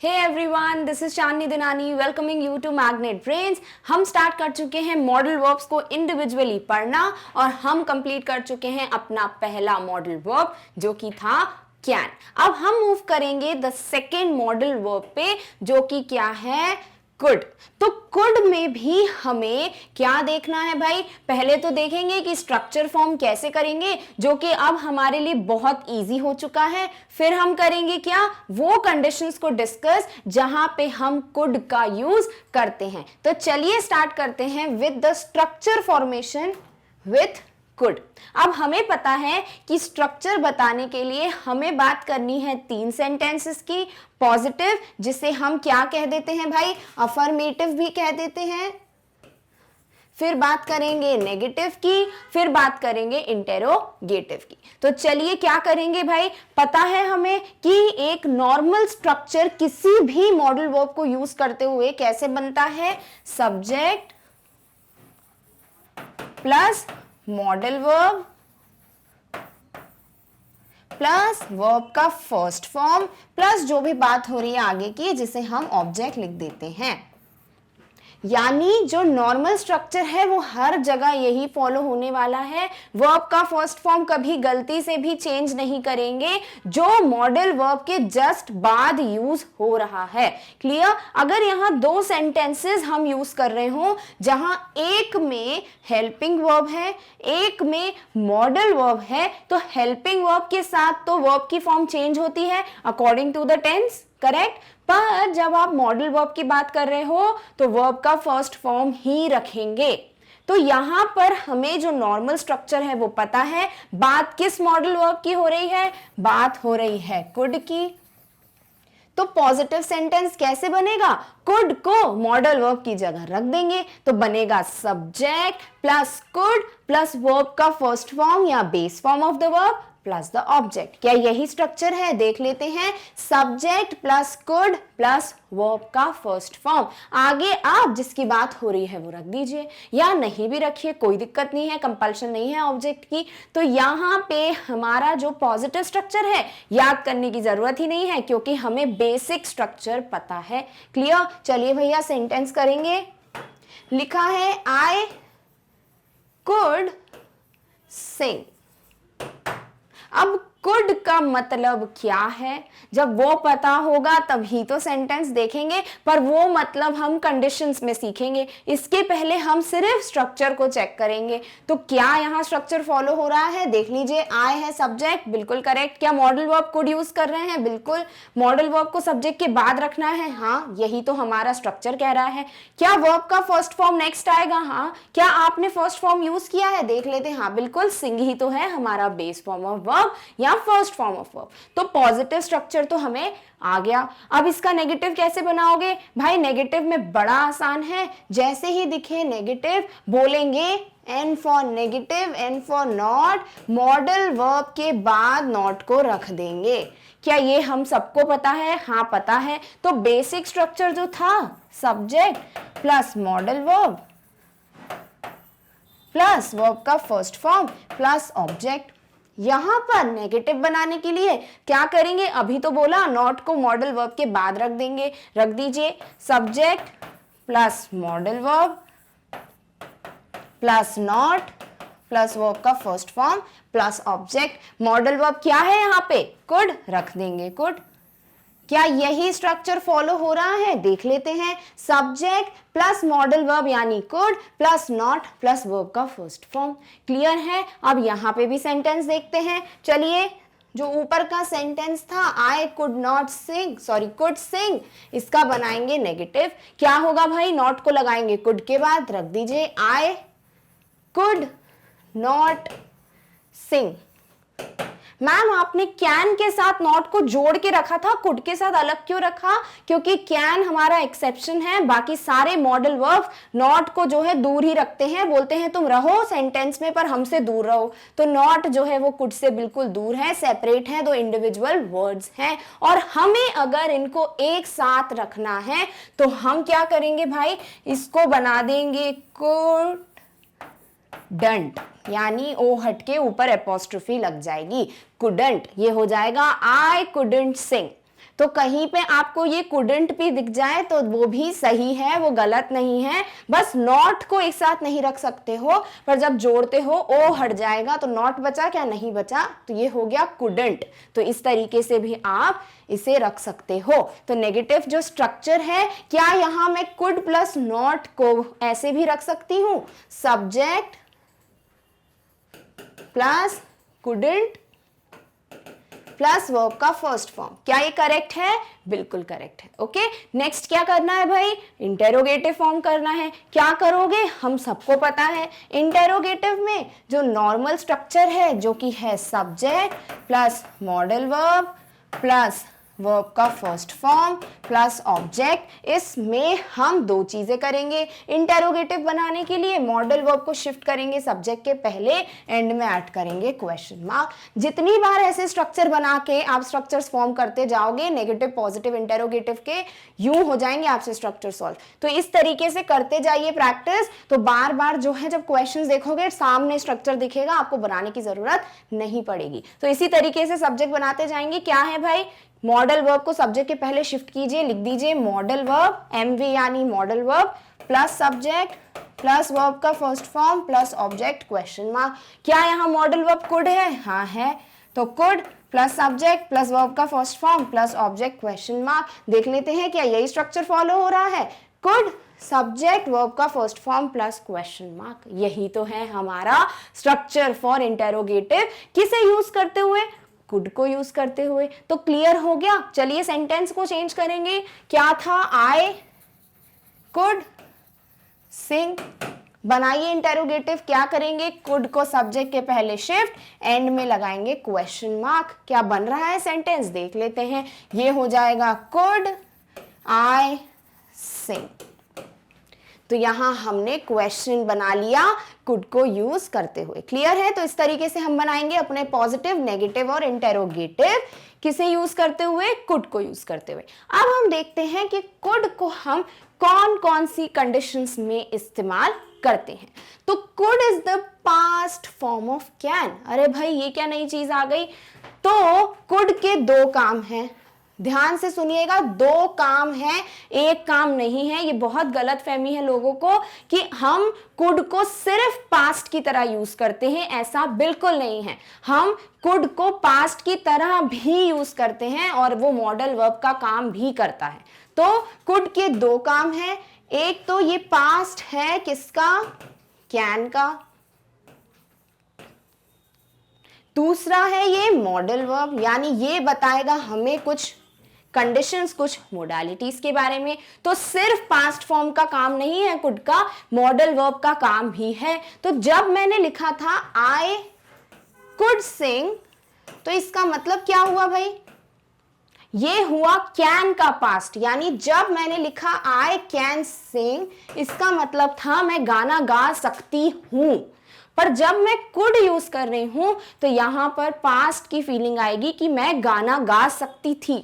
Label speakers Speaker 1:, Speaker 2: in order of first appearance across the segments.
Speaker 1: Hey everyone, this is Chandni Dinani welcoming you to Magnet Brains. हम start कर चुके हैं मॉडल वर्ब्स को इंडिविजुअली पढ़ना और हम कंप्लीट कर चुके हैं अपना पहला मॉडल वर्ब जो कि था कैन। अब हम मूव करेंगे द सेकेंड मॉडल वर्ब पे जो कि क्या है, कुड। तो कुड में भी हमें क्या देखना है भाई, पहले तो देखेंगे कि स्ट्रक्चर फॉर्म कैसे करेंगे जो कि अब हमारे लिए बहुत इजी हो चुका है। फिर हम करेंगे क्या, वो कंडीशंस को डिस्कस जहां पे हम कुड का यूज करते हैं। तो चलिए स्टार्ट करते हैं with the structure formation with could. अब हमें पता है कि स्ट्रक्चर बताने के लिए हमें बात करनी है तीन सेंटेंसेस की। पॉजिटिव जिसे हम क्या कह देते हैं भाई, अफर्मेटिव भी कह देते हैं। फिर बात करेंगे नेगेटिव की, फिर बात करेंगे इंटेरोगेटिव की। तो चलिए क्या करेंगे भाई, पता है हमें कि एक नॉर्मल स्ट्रक्चर किसी भी मॉडल वर्ब को यूज करते हुए कैसे बनता है, subject plus modal verb plus verb का फर्स्ट फॉर्म प्लस जो भी बात हो रही है आगे की जिसे हम ऑब्जेक्ट लिख देते हैं। यानी जो नॉर्मल स्ट्रक्चर है वो हर जगह यही फॉलो होने वाला है। वर्ब का फर्स्ट फॉर्म कभी गलती से भी चेंज नहीं करेंगे जो मॉडल वर्ब के जस्ट बाद यूज हो रहा है। क्लियर? अगर यहां दो सेंटेंसेस हम यूज कर रहे हो जहां एक में हेल्पिंग वर्ब है एक में मॉडल वर्ब है, तो हेल्पिंग वर्ब के साथ तो वर्ब की फॉर्म चेंज होती है according to the tense, correct. पर जब आप मॉडल वर्ब की बात कर रहे हो तो वर्ब का फर्स्ट फॉर्म ही रखेंगे। तो यहां पर हमें जो नॉर्मल स्ट्रक्चर है वो पता है। बात किस मॉडल वर्ब की हो रही है, बात हो रही है कुड की। तो पॉजिटिव सेंटेंस कैसे बनेगा, कुड को मॉडल वर्ब की जगह रख देंगे तो बनेगा subject plus could plus verb का फर्स्ट फॉर्म या base form of the verb plus the object. क्या यही स्ट्रक्चर है, देख लेते हैं। Subject plus could plus verb का फर्स्ट फॉर्म। आगे आप जिसकी बात हो रही है वो रख दीजिए या नहीं भी रखिए, कोई दिक्कत नहीं है, कंपल्शन नहीं है ऑब्जेक्ट की। तो यहां पे हमारा जो पॉजिटिव स्ट्रक्चर है याद करने की जरूरत ही नहीं है क्योंकि हमें बेसिक स्ट्रक्चर पता है। क्लियर? चलिए भैया सेंटेंस करेंगे। लिखा है आई कुड सिंग। अब कुड का मतलब क्या है, जब वो पता होगा तभी तो सेंटेंस देखेंगे, पर वो मतलब हम कंडीशंस में सीखेंगे। इसके पहले हम सिर्फ स्ट्रक्चर को चेक करेंगे। तो क्या यहाँ स्ट्रक्चर फॉलो हो रहा है, देख लीजिए। आई है सब्जेक्ट, बिल्कुल करेक्ट। क्या मॉडल वर्ब कुड यूज कर रहे हैं, बिल्कुल। मॉडल वर्ब को सब्जेक्ट के बाद रखना है, हाँ यही तो हमारा स्ट्रक्चर कह रहा है। क्या वर्ब का फर्स्ट फॉर्म नेक्स्ट आएगा, हाँ। क्या आपने फर्स्ट फॉर्म यूज किया है, देख लेते हैं। हाँ बिल्कुल, सिंग ही तो है हमारा बेस फॉर्म ऑफ वर्ब या फर्स्ट फॉर्म ऑफ वर्ब। तो पॉजिटिव स्ट्रक्चर तो हमें आ गया। अब इसका नेगेटिव कैसे बनाओगे भाई, नेगेटिव में बड़ा आसान है। जैसे ही दिखे नेगेटिव बोलेंगे N for negative, N for not, modal verb के बाद नॉट को रख देंगे। क्या ये हम सबको पता है, हाँ पता है। तो बेसिक स्ट्रक्चर जो था subject plus modal verb plus verb का फर्स्ट फॉर्म प्लस ऑब्जेक्ट। यहां पर नेगेटिव बनाने के लिए क्या करेंगे, अभी तो बोला नॉट को मॉडल वर्ब के बाद रख देंगे। रख दीजिए subject plus modal verb plus not plus verb का first form plus object. Modal verb क्या है यहाँ पे, कुड, रख देंगे कुड। क्या यही स्ट्रक्चर फॉलो हो रहा है, देख लेते हैं। सब्जेक्ट प्लस मॉडल वर्ब यानी could plus not plus verb का फर्स्ट फॉर्म। क्लियर है? अब यहां पे भी सेंटेंस देखते हैं। चलिए, जो ऊपर का सेंटेंस था I could not sing, sorry could sing, इसका बनाएंगे नेगेटिव। क्या होगा भाई, नॉट को लगाएंगे कुड के बाद, रख दीजिए I could not sing. Ma'am आपने कैन के साथ नॉट को जोड़ के रखा था, कुड के साथ अलग क्यों रखा? क्योंकि कैन हमारा एक्सेप्शन है, बाकी सारे मॉडल वर्ब नॉट को जो है दूर ही रखते हैं, बोलते हैं तुम रहो सेंटेंस में पर हमसे दूर रहो। तो नॉट जो है वो कुड से बिल्कुल दूर है, सेपरेट है, दो इंडिविजुअल वर्ड्स हैं। और हमें अगर इनको एक साथ रखना है तो हम क्या करेंगे भाई, इसको बना देंगे कुड डंट, यानी ओ हट के ऊपर एपोस्ट्रोफी लग जाएगी, कुडंट। ये हो जाएगा आई कुडंट सिंग। तो कहीं पे आपको ये कुडंट भी दिख जाए तो वो भी सही है, वो गलत नहीं है, बस नॉट को एक साथ नहीं रख सकते हो, पर जब जोड़ते हो ओ हट जाएगा तो नॉट बचा, क्या नहीं बचा, तो ये हो गया कुडंट। तो इस तरीके से भी आप इसे रख सकते हो। तो नेगेटिव जो स्ट्रक्चर है, क्या यहां मैं कुड प्लस नॉट को ऐसे भी रख सकती हूं, subject plus couldn't plus verb का फर्स्ट फॉर्म। क्या ये करेक्ट है? बिल्कुल करेक्ट है। ओके, नेक्स्ट क्या करना है भाई? इंटेरोगेटिव फॉर्म करना है। क्या करोगे? हम सबको पता है इंटेरोगेटिव में जो नॉर्मल स्ट्रक्चर है, जो कि है subject plus modal verb plus verb का फर्स्ट फॉर्म प्लस ऑब्जेक्ट, इसमें हम दो चीजें करेंगे। इंटेरोगेटिव बनाने के लिए मॉडल वर्ब को शिफ्ट करेंगे सब्जेक्ट के पहले, एंड में ऐड करेंगे क्वेश्चन मार्क। जितनी बार ऐसे स्ट्रक्चर बना के आप स्ट्रक्चर्स फॉर्म करते जाओगे, नेगेटिव पॉजिटिव इंटेरोगेटिव के, यूं हो जाएंगे आपसे स्ट्रक्चर सॉल्व। तो इस तरीके से करते जाइए प्रैक्टिस, तो बार बार जो है जब क्वेश्चन देखोगे सामने स्ट्रक्चर दिखेगा, आपको बनाने की जरूरत नहीं पड़ेगी। तो इसी तरीके से सब्जेक्ट बनाते जाएंगे। क्या है भाई? मॉडल वर्ब को सब्जेक्ट के पहले शिफ्ट कीजिए, लिख दीजिए मॉडल वर्ब, एमवी यानी modal verb plus subject plus verb का first form plus object question mark. क्या यहाँ मॉडल वर्ब कुड है? हाँ है, तो could plus subject plus verb का first form plus object question mark. देख लेते हैं क्या यही स्ट्रक्चर फॉलो हो रहा है? कुड सब्जेक्ट वर्ब का first form plus question mark, यही तो है हमारा स्ट्रक्चर फॉर इंटेरोगेटिव। किसे यूज करते हुए? कुड को यूज करते हुए। तो क्लियर हो गया। चलिए सेंटेंस को चेंज करेंगे। क्या था? I could sing. बनाइए इंटेरोगेटिव। क्या करेंगे? कुड को सब्जेक्ट के पहले शिफ्ट, एंड में लगाएंगे क्वेश्चन मार्क। क्या बन रहा है सेंटेंस? देख लेते हैं। ये हो जाएगा कुड आई सिंग। तो यहां हमने क्वेश्चन बना लिया कुड को यूज करते हुए। क्लियर है? तो इस तरीके से हम बनाएंगे अपने पॉजिटिव, नेगेटिव और इंटेरोगेटिव किसे यूज करते हुए? कुड को यूज करते हुए। अब हम देखते हैं कि कुड को हम कौन कौन सी कंडीशंस में इस्तेमाल करते हैं। तो could is the past form of can. अरे भाई ये क्या नई चीज आ गई? तो कुड के दो काम हैं, ध्यान से सुनिएगा, दो काम है, एक काम नहीं है। ये बहुत गलत फहमी है लोगों को कि हम कुड को सिर्फ पास्ट की तरह यूज करते हैं, ऐसा बिल्कुल नहीं है। हम कुड को पास्ट की तरह भी यूज करते हैं और वो मॉडल वर्ब का काम भी करता है। तो कुड के दो काम है, एक तो ये पास्ट है किसका? कैन का। दूसरा है ये मॉडल वर्ब, यानी ये बताएगा हमें कुछ कंडीशंस, कुछ मोडालिटीज के बारे में। तो सिर्फ पास्ट फॉर्म का काम नहीं है कुड का, मॉडल वर्ब का काम भी है। तो जब मैंने लिखा था आई कुड सिंग, तो इसका मतलब क्या हुआ भाई? ये हुआ कैन का पास्ट, यानी जब मैंने लिखा आई कैन सिंग, इसका मतलब था मैं गाना गा सकती हूं। पर जब मैं कुड यूज कर रही हूं तो यहां पर पास्ट की फीलिंग आएगी कि मैं गाना गा सकती थी।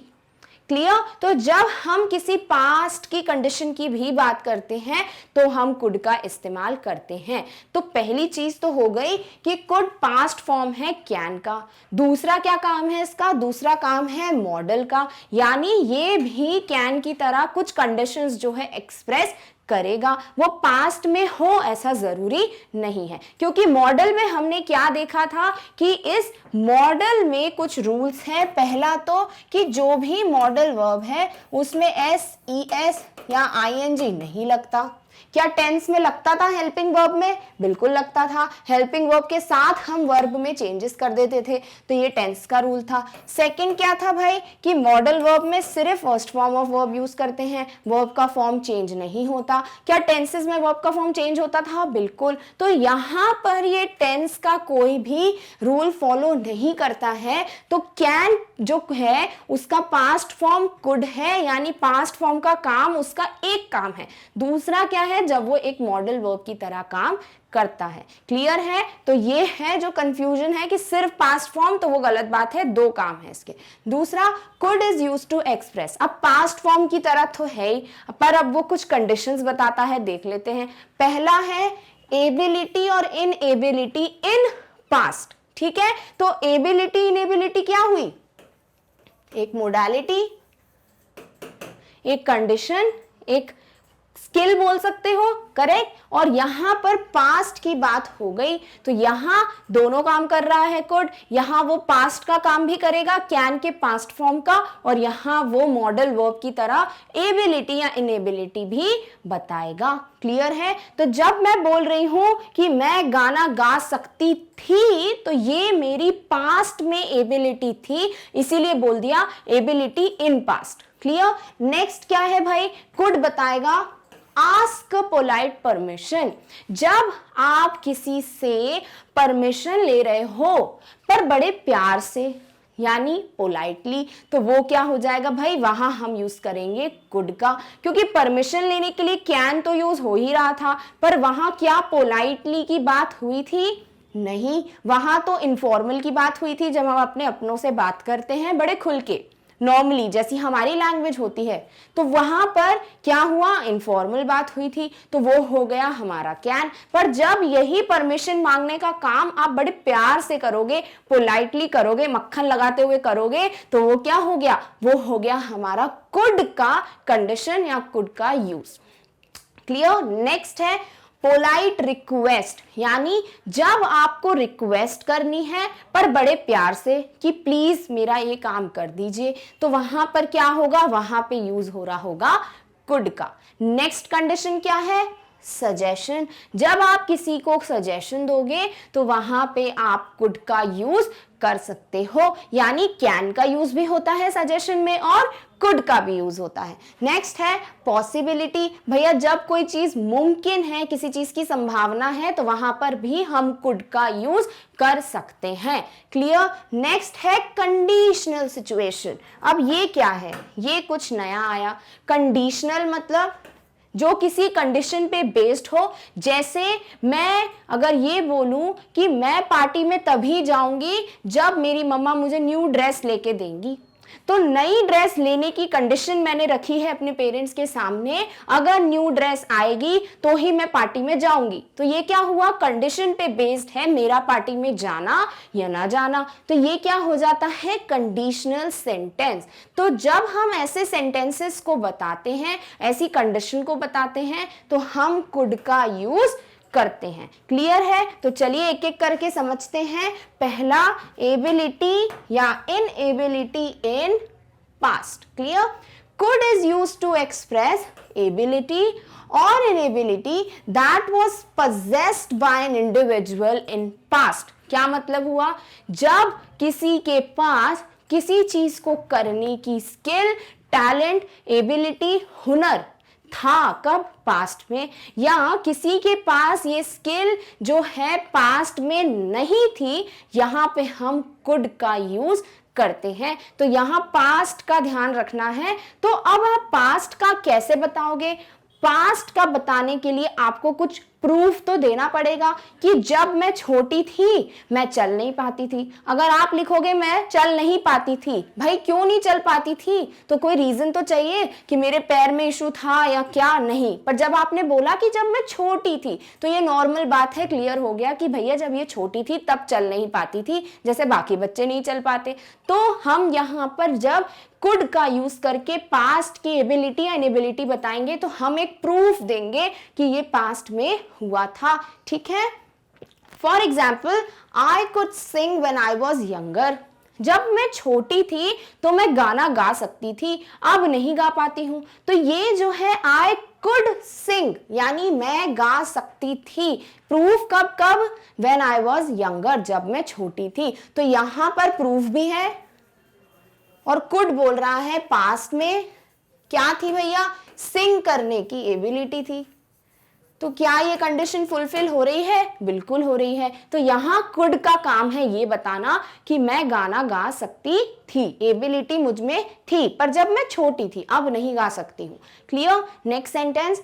Speaker 1: क्लियर? तो जब हम किसी पास्ट की कंडीशन की भी बात करते हैं तो हम कुड का इस्तेमाल करते हैं। तो पहली चीज तो हो गई कि कुड पास्ट फॉर्म है कैन का। दूसरा क्या काम है इसका? दूसरा काम है मॉडल का, यानी ये भी कैन की तरह कुछ कंडीशंस जो है एक्सप्रेस करेगा। वो पास्ट में हो ऐसा जरूरी नहीं है, क्योंकि मॉडल में हमने क्या देखा था कि इस मॉडल में कुछ रूल्स हैं। पहला तो कि जो भी मॉडल वर्ब है उसमें एस, ई एस या आईएनजी नहीं लगता। क्या टेंस में लगता था? हेल्पिंग वर्ब में बिल्कुल लगता था। हेल्पिंग वर्ब के साथ हम वर्ब में चेंजेस कर देते थे, तो ये टेंस का रूल था। सेकंड क्या था भाई? कि मॉडल वर्ब में सिर्फ first form of verb use करते हैं, वर्ब का फॉर्म चेंज नहीं होता। क्या टेंसेस में वर्ब का फॉर्म चेंज होता था? बिल्कुल। तो यहां पर ये टेंस का कोई भी रूल फॉलो नहीं करता है। तो कैन जो है उसका पास्ट फॉर्म कुड है, यानी पास्ट फॉर्म का काम उसका एक काम है। दूसरा क्या है? जब वो एक मॉडल वर्ब की तरह काम करता है। क्लियर है? तो ये है जो कंफ्यूजन है कि सिर्फ पास्ट फॉर्म, तो वो गलत बात है, दो काम है इसके। दूसरा, could is used to express. अब पास्ट फॉर्म की तरह तो है ही, पर अब वो कुछ कंडीशंस बताता है, देख लेते हैं। पहला है एबिलिटी और इनएबिलिटी इन पास्ट। ठीक है? तो एबिलिटी इनएबिलिटी क्या हुई? एक मोडालिटी एक कंडीशन, एक स्किल बोल सकते हो, करेक्ट। और यहां पर पास्ट की बात हो गई तो यहां दोनों काम कर रहा है कुड, यहां वो पास्ट का काम भी करेगा कैन के पास्ट फॉर्म का, और यहां वो मॉडल वर्ब की तरह एबिलिटी या इनेबिलिटी भी बताएगा। क्लियर है? तो जब मैं बोल रही हूं कि मैं गाना गा सकती थी तो ये मेरी पास्ट में एबिलिटी थी, इसीलिए बोल दिया ability in past. Clear? Next क्या है भाई? कुड बताएगा आस्क पोलाइट परमिशन। जब आप किसी से परमिशन ले रहे हो पर बड़े प्यार से यानी पोलाइटली, तो वो क्या हो जाएगा भाई? वहां हम यूज करेंगे कुड का, क्योंकि परमिशन लेने के लिए कैन तो यूज हो ही रहा था, पर वहां क्या पोलाइटली की बात हुई थी? नहीं, वहां तो इनफॉर्मल की बात हुई थी, जब हम अपने अपनों से बात करते हैं बड़े खुल के, नॉर्मली जैसी हमारी लैंग्वेज होती है। तो वहां पर क्या हुआ? इनफॉर्मल बात हुई थी, तो वो हो गया हमारा कैन। पर जब यही परमिशन मांगने का काम आप बड़े प्यार से करोगे, पोलाइटली करोगे, मक्खन लगाते हुए करोगे, तो वो क्या हो गया? वो हो गया हमारा कुड का कंडीशन या कुड का यूज। क्लियर? नेक्स्ट है पोलाइट रिक्वेस्ट, यानी जब आपको रिक्वेस्ट करनी है पर बड़े प्यार से कि प्लीज मेरा ये काम कर दीजिए, तो वहां पर क्या होगा? वहां पे यूज हो रहा होगा कुड का। नेक्स्ट कंडीशन क्या है? सजेशन। जब आप किसी को सजेशन दोगे तो वहां पे आप कुड का यूज कर सकते हो, यानी कैन का यूज भी होता है सजेशन में और कुड का भी यूज होता है। नेक्स्ट है पॉसिबिलिटी। भैया जब कोई चीज मुमकिन है, किसी चीज की संभावना है, तो वहां पर भी हम कुड का यूज कर सकते हैं। क्लियर? नेक्स्ट है कंडीशनल सिचुएशन। अब ये क्या है? ये कुछ नया आया। कंडीशनल मतलब जो किसी कंडीशन पे बेस्ड हो। जैसे मैं अगर ये बोलूं कि मैं पार्टी में तभी जाऊंगी जब मेरी मम्मा मुझे न्यू ड्रेस लेके देंगी, तो नई ड्रेस लेने की कंडीशन मैंने रखी है अपने पेरेंट्स के सामने, अगर न्यू ड्रेस आएगी तो ही मैं पार्टी में जाऊंगी। तो ये क्या हुआ? कंडीशन पे बेस्ड है मेरा पार्टी में जाना या ना जाना। तो ये क्या हो जाता है? Conditional sentence. तो जब हम ऐसे सेंटेंसेस को बताते हैं, ऐसी कंडीशन को बताते हैं, तो हम कुड का यूज करते हैं। क्लियर है? तो चलिए एक एक करके समझते हैं। पहला, एबिलिटी या inability in past. Clear? Could is used to express ability और inability that was possessed by an individual in past. क्या मतलब हुआ? जब किसी के पास किसी चीज को करने की स्किल, टैलेंट, एबिलिटी, हुनर था, कब? पास्ट में। या किसी के पास ये स्किल जो है पास्ट में नहीं थी, यहां पे हम कुड का यूज करते हैं। तो यहां पास्ट का ध्यान रखना है। तो अब आप पास्ट का कैसे बताओगे? पास्ट का बताने के लिए आपको कुछ प्रूफ तो देना पड़ेगा कि जब मैं छोटी थी मैं चल नहीं पाती थी। अगर आप लिखोगे मैं चल नहीं पाती थी, भाई क्यों नहीं चल पाती थी? तो कोई रीजन तो चाहिए कि मेरे पैर में इशू था या क्या, नहीं। पर जब आपने बोला कि जब मैं छोटी थी, तो ये नॉर्मल बात है, क्लियर हो गया कि भैया जब ये छोटी थी तब चल नहीं पाती थी, जैसे बाकी बच्चे नहीं चल पाते। तो हम यहाँ पर जब कुड का यूज करके पास्ट की एबिलिटी या इनएबिलिटी बताएंगे तो हम एक प्रूफ देंगे कि ये पास्ट में हुआ था। ठीक है? For example, I could sing when I was younger. जब मैं छोटी थी तो मैं गाना गा सकती थी, अब नहीं गा पाती हूं। तो ये जो है आई कुड सिंग यानी मैं गा सकती थी, प्रूफ कब कब? व्हेन आई वॉज यंगर, जब मैं छोटी थी। तो यहां पर प्रूफ भी है और कुड बोल रहा है पास्ट में क्या थी भैया? सिंग करने की एबिलिटी थी। तो क्या ये कंडीशन फुलफिल हो रही है? बिल्कुल हो रही है। तो यहां कुड का काम है ये बताना कि मैं गाना गा सकती थी, एबिलिटी मुझ में थी, पर जब मैं छोटी थी, अब नहीं गा सकती हूं। Clear? Next sentence,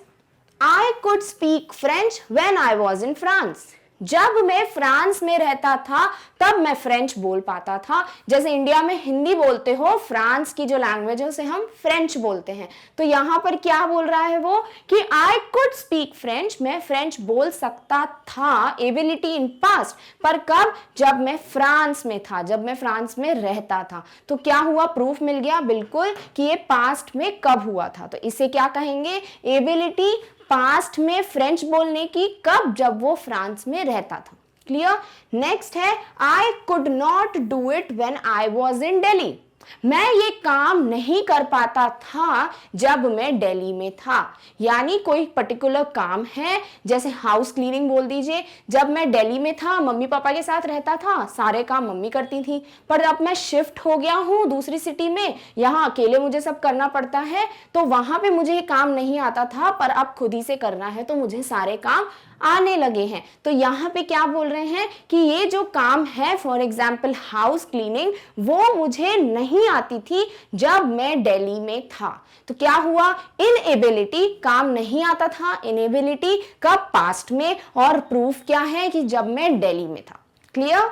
Speaker 1: I could speak French when I was in France. जब मैं फ्रांस में रहता था तब मैं फ्रेंच बोल पाता था। जैसे इंडिया में हिंदी बोलते हो, फ्रांस की जो लैंग्वेज है उसे हम फ्रेंच बोलते हैं। तो यहां पर क्या बोल रहा है वो कि आई कुड स्पीक फ्रेंच, मैं फ्रेंच बोल सकता था, एबिलिटी इन पास्ट। पर कब? जब मैं फ्रांस में था, जब मैं फ्रांस में रहता था। तो क्या हुआ? प्रूफ मिल गया बिल्कुल कि ये पास्ट में कब हुआ था। तो इसे क्या कहेंगे? एबिलिटी पास्ट में फ्रेंच बोलने की। कब? जब वो फ्रांस में रहता था। क्लियर? नेक्स्ट है आई could not do it when I was in Delhi. मैं ये काम नहीं कर पाता था जब मैं दिल्ली में था। यानी कोई पर्टिकुलर काम है, जैसे हाउस क्लीनिंग बोल दीजिए। जब मैं दिल्ली में था, मम्मी पापा के साथ रहता था, सारे काम मम्मी करती थी। पर अब मैं शिफ्ट हो गया हूँ दूसरी सिटी में, यहाँ अकेले मुझे सब करना पड़ता है। तो वहां पे मुझे ये काम नहीं आता था, पर अब खुद ही से करना है तो मुझे सारे काम आने लगे हैं। तो यहाँ पे क्या बोल रहे हैं कि ये जो काम है, फॉर एग्जाम्पल हाउस क्लीनिंग, वो मुझे नहीं आती थी जब मैं दिल्ली में था। तो क्या हुआ? इनएबिलिटी, काम नहीं आता था। इनएबिलिटी कब? पास्ट में। और प्रूफ क्या है कि जब मैं दिल्ली में था। क्लियर?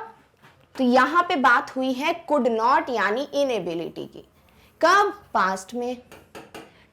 Speaker 1: तो यहां पे बात हुई है कुड नॉट यानी इनएबिलिटी की। कब? पास्ट में।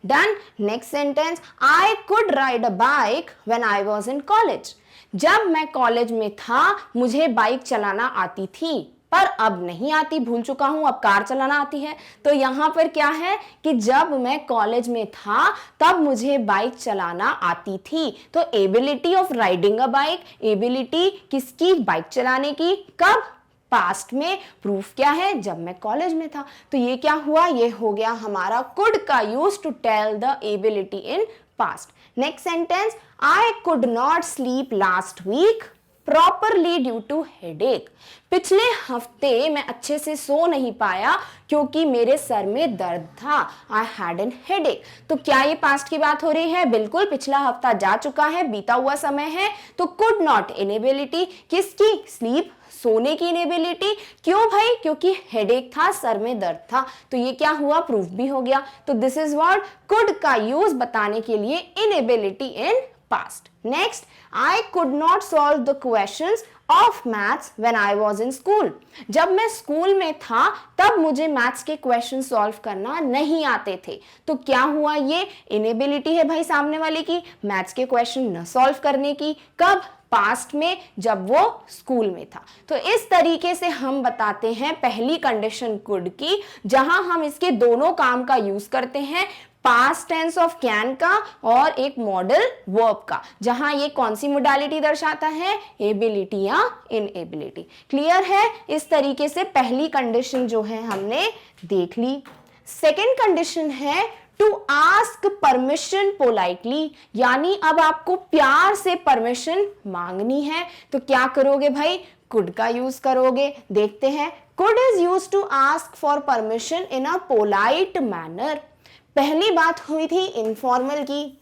Speaker 1: Done. Next sentence, I could ride a bike when I was in college. जब मैं कॉलेज में था मुझे बाइक चलाना आती थी, पर अब नहीं आती, भूल चुका हूं, अब कार चलाना आती है। तो यहां पर क्या है कि जब मैं कॉलेज में था तब मुझे बाइक चलाना आती थी। तो ability of riding a bike, ability किसकी? बाइक चलाने की। कब? पास्ट में। प्रूफ क्या है? जब मैं कॉलेज में था। तो ये क्या हुआ? ये हो गया हमारा कुड का use to tell the ability in past. Next sentence, I could not sleep last week properly due to headache. पिछले हफ्ते मैं अच्छे से सो नहीं पाया क्योंकि मेरे सर में दर्द था। I had an headache. तो क्या ये पास्ट की बात हो रही है? बिल्कुल, पिछला हफ्ता जा चुका है, बीता हुआ समय है। तो कुड नॉट इनेबिलिटी किसकी? स्लीप, सोने की इनेबिलिटी। क्यों भाई? क्योंकि हेडेक था, सर में दर्द था। तो ये क्या हुआ? प्रूफ भी हो गया। तो दिस इज व्हाट कुड का यूज बताने के लिए inability in past. Next, I could not solve the questions of maths when I was in school. जब मैं स्कूल में था तब मुझे मैथ्स के क्वेश्चन सॉल्व करना नहीं आते थे। तो क्या हुआ? ये इनेबिलिटी है भाई सामने वाले की, मैथ्स के क्वेश्चन न सॉल्व करने की। कब? पास्ट में, जब वो स्कूल में था। तो इस तरीके से हम बताते हैं पहली कंडीशन कुड की, जहां हम इसके दोनों काम का यूज करते हैं, पास्ट टेंस ऑफ कैन का और एक मॉडल वर्ब का, जहां ये कौन सी मोडालिटी दर्शाता है? एबिलिटी या इनएबिलिटी। क्लियर है? इस तरीके से पहली कंडीशन जो है हमने देख ली। सेकेंड कंडीशन है टू आस्क परमिशन पोलाइटली, यानी अब आपको प्यार से परमिशन मांगनी है। तो क्या करोगे भाई? कुड का यूज करोगे। देखते हैं, could is use to ask for permission in a polite manner. पहली बात हुई थी इनफॉर्मल की,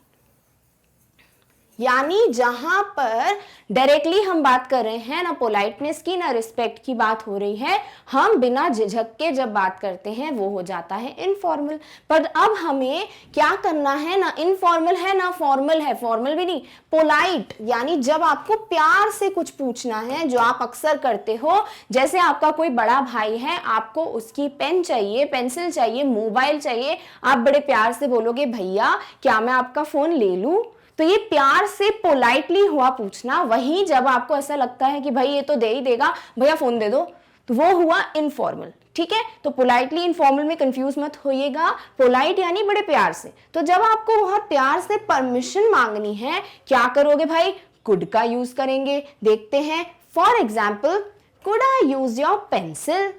Speaker 1: यानी जहां पर डायरेक्टली हम बात कर रहे हैं, ना पोलाइटनेस की ना रिस्पेक्ट की बात हो रही है, हम बिना झिझक के जब बात करते हैं वो हो जाता है इनफॉर्मल। पर अब हमें क्या करना है? ना इनफॉर्मल है ना फॉर्मल है, फॉर्मल भी नहीं, पोलाइट। यानी जब आपको प्यार से कुछ पूछना है, जो आप अक्सर करते हो, जैसे आपका कोई बड़ा भाई है, आपको उसकी पेन चाहिए, पेंसिल चाहिए, मोबाइल चाहिए, आप बड़े प्यार से बोलोगे भैया क्या मैं आपका फोन ले लूं? तो ये प्यार से पोलाइटली हुआ पूछना। वहीं जब आपको ऐसा लगता है कि भाई ये तो दे ही देगा, भैया फोन दे दो, तो वो हुआ इनफॉर्मल। ठीक है? तो पोलाइटली इनफॉर्मल में कंफ्यूज मत होइएगा। पोलाइट यानी बड़े प्यार से। तो जब आपको बहुत प्यार से परमिशन मांगनी है, क्या करोगे भाई? कुड का यूज करेंगे। देखते हैं, for example, could I use your pencil.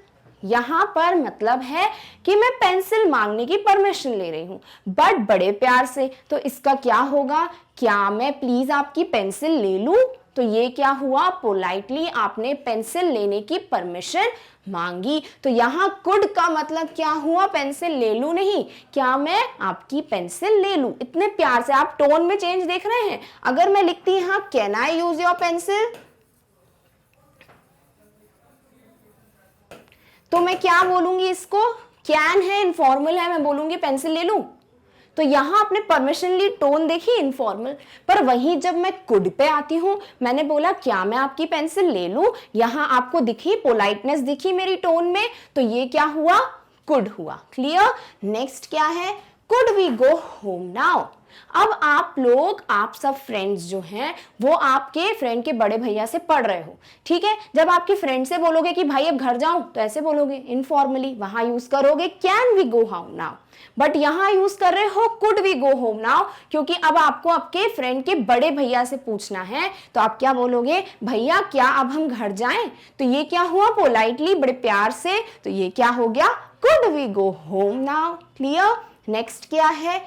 Speaker 1: यहां पर मतलब है कि मैं पेंसिल मांगने की परमिशन ले रही हूं, बट बड़े प्यार से। तो इसका क्या होगा? क्या मैं प्लीज आपकी पेंसिल ले लूं? तो ये क्या हुआ? पोलाइटली आपने पेंसिल लेने की परमिशन मांगी। तो यहां कुड का मतलब क्या हुआ? पेंसिल ले लूं नहीं, क्या मैं आपकी पेंसिल ले लूं? इतने प्यार से। आप टोन में चेंज देख रहे हैं? अगर मैं लिखती यहां can I use your pencil, तो मैं क्या बोलूंगी? इसको कैन है, इनफॉर्मल है, मैं बोलूंगी पेंसिल ले लूं। तो यहाँ आपने परमिशनली टोन देखी इनफॉर्मल, पर वहीं जब मैं कुड पे आती हूँ, मैंने बोला क्या मैं आपकी पेंसिल ले लूं, यहाँ आपको दिखी पोलाइटनेस दिखी मेरी टोन में, तो ये क्या हुआ, कुड हुआ। क्लियर। नेक्स्ट क्या है, could we go home now. अब आप लोग, आप सब फ्रेंड्स जो हैं वो आपके फ्रेंड के बड़े भैया से पढ़ रहे हो, ठीक है। जब आपके फ्रेंड से बोलोगे कि भाई अब घर जाऊं, तो ऐसे बोलोगे इनफॉर्मली, वहां यूज करोगे can we go home now, but यहां यूज कर रहे हो could we go home now, क्योंकि अब आपको आपके फ्रेंड के बड़े भैया से पूछना है। तो आप क्या बोलोगे, भैया क्या अब हम घर जाएं। तो ये क्या हुआ, पोलाइटली, बड़े प्यार से, तो ये क्या हो गया, could we go home now. Clear. Next क्या है,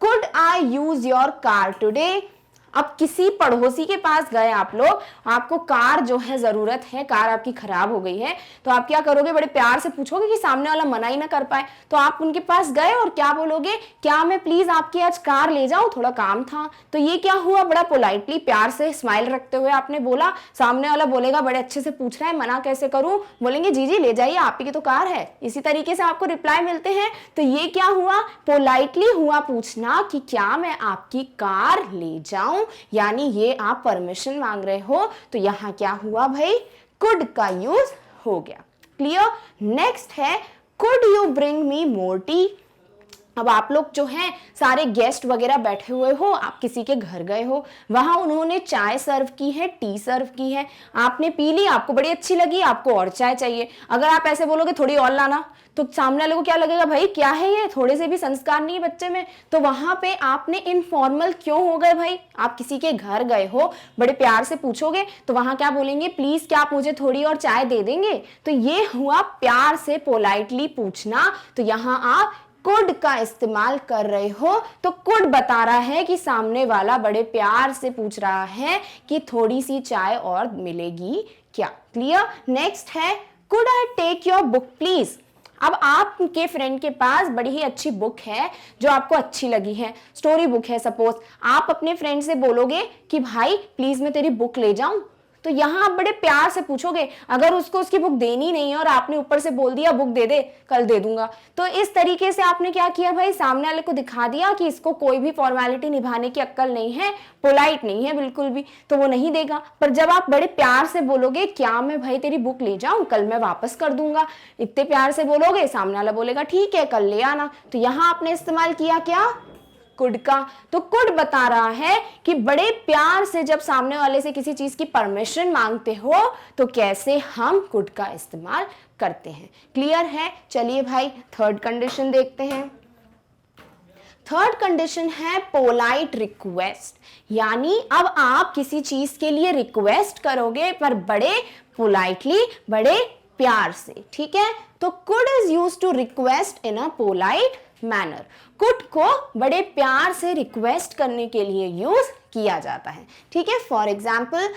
Speaker 1: could I use your car today. अब किसी पड़ोसी के पास गए आप लोग, आपको कार जो है जरूरत है, कार आपकी खराब हो गई है, तो आप क्या करोगे, बड़े प्यार से पूछोगे कि सामने वाला मना ही ना कर पाए। तो आप उनके पास गए और क्या बोलोगे, क्या मैं प्लीज आपकी आज कार ले जाऊं, थोड़ा काम था। तो ये क्या हुआ, बड़ा पोलाइटली प्यार से स्माइल रखते हुए आपने बोला। सामने वाला बोलेगा बड़े अच्छे से पूछ रहा है, मना कैसे करूं, बोलेंगे जी जी ले जाइए, आप ही की तो कार है। इसी तरीके से आपको रिप्लाई मिलते हैं। तो ये क्या हुआ, पोलाइटली हुआ पूछना कि क्या मैं आपकी कार ले जाऊं, यानी ये आप परमिशन मांग रहे हो। तो यहां क्या हुआ भाई, कुड का यूज हो गया। क्लियर। नेक्स्ट है, could you bring me more tea. अब आप लोग जो हैं सारे गेस्ट वगैरह बैठे हुए हो, आप किसी के घर गए हो, वहां उन्होंने चाय सर्व की है, टी सर्व की है, आपने पी ली, आपको बड़ी अच्छी लगी, आपको और चाय चाहिए। अगर आप ऐसे बोलोगे थोड़ी और लाना, तो सामने वाले को क्या लगेगा, भाई क्या है ये, थोड़े से भी संस्कार नहीं है बच्चे में। तो वहां पे आपने इनफॉर्मल क्यों हो गए भाई, आप किसी के घर गए हो, बड़े प्यार से पूछोगे, तो वहां क्या बोलेंगे, प्लीज क्या आप मुझे थोड़ी और चाय दे देंगे। तो ये हुआ प्यार से पोलाइटली पूछना। तो यहां आप कुड का इस्तेमाल कर रहे हो। तो कुड बता रहा है कि सामने वाला बड़े प्यार से पूछ रहा है कि थोड़ी सी चाय और मिलेगी क्या। क्लियर। नेक्स्ट है, could I take your book please. अब आपके फ्रेंड के पास बड़ी ही अच्छी बुक है जो आपको अच्छी लगी है, स्टोरी बुक है सपोज, आप अपने फ्रेंड से बोलोगे कि भाई प्लीज मैं तेरी बुक ले जाऊं। तो यहां आप बड़े प्यार से पूछोगे, अगर उसको उसकी बुक देनी नहीं है और आपने ऊपर से बोल दिया बुक दे दे, कल दे दूंगा, तो इस तरीके से आपने क्या किया भाई, सामने वाले को दिखा दिया कि इसको कोई भी फॉर्मेलिटी निभाने की अक्ल नहीं है, पोलाइट नहीं है बिल्कुल भी, तो वो नहीं देगा। पर जब आप बड़े प्यार से बोलोगे, क्या मैं भाई तेरी बुक ले जाऊं, कल मैं वापस कर दूंगा, इतने प्यार से बोलोगे, सामने वाला बोलेगा ठीक है कल ले आना। तो यहां आपने इस्तेमाल किया क्या, कुड का। तो कुड बता रहा है कि बड़े प्यार से जब सामने वाले से किसी चीज की परमिशन मांगते हो तो कैसे हम कुड का इस्तेमाल करते हैं। क्लियर है। चलिए भाई थर्ड कंडीशन देखते हैं। थर्ड कंडीशन है पोलाइट रिक्वेस्ट, यानी अब आप किसी चीज के लिए रिक्वेस्ट करोगे पर बड़े पोलाइटली, बड़े प्यार से। ठीक है। तो could is used to request in a polite manner. Could को बड़े प्यार से रिक्वेस्ट करने के लिए यूज किया जाता है। ठीक है। For example,